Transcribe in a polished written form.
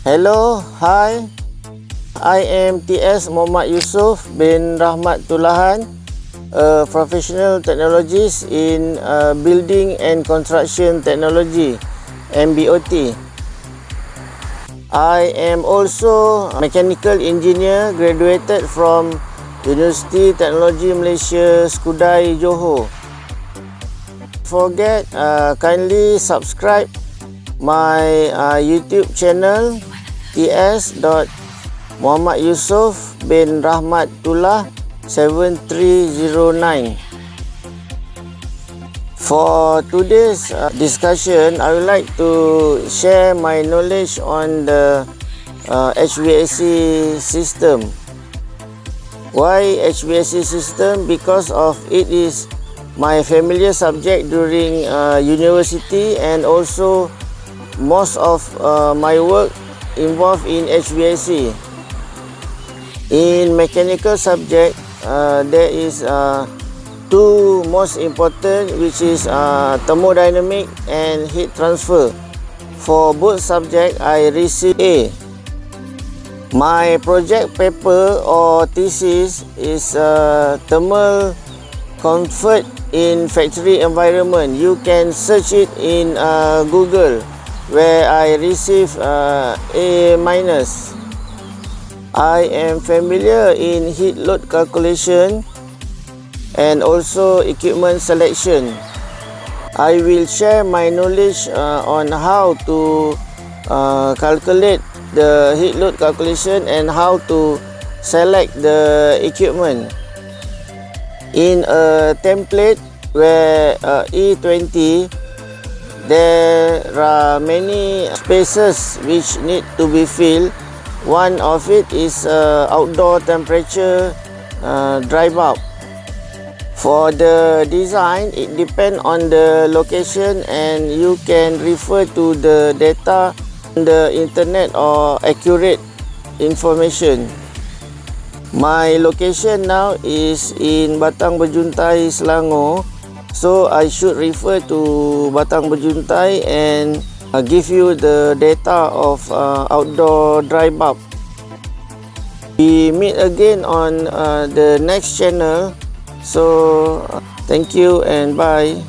Hello, hi. I am TS Muhammad Yusuf bin Rahmat Tulahan, a professional technologist in building and construction technology, MBOT. I am also a mechanical engineer graduated from University Technology Malaysia, Skudai, Johor. Forget, kindly subscribe my YouTube channel ts.Muhammad Yusuf bin Rahmat Tullah 7309. For today's discussion, I would like to share my knowledge on the HVAC system. Why HVAC system? Because of it is my familiar subject during university, and also most of my work involved in HVAC. In mechanical subject, there is two most important, which is thermodynamic and heat transfer. For both subject, I received A. My project paper or thesis is thermal comfort in factory environment. You can search it in Google, where I receive A-. I am familiar in heat load calculation and also equipment selection. I will share my knowledge on how to calculate the heat load calculation and how to select the equipment. In a template where E20, there are many spaces which need to be filled. One of it is outdoor temperature dry bulb. For the design, it depends on the location, and you can refer to the data on the internet or accurate information. My location now is in Batang Berjuntai, Selangor. So I should refer to Batang Berjuntai and give you the data of outdoor dry bulb. We meet again on the next channel. So thank you and bye.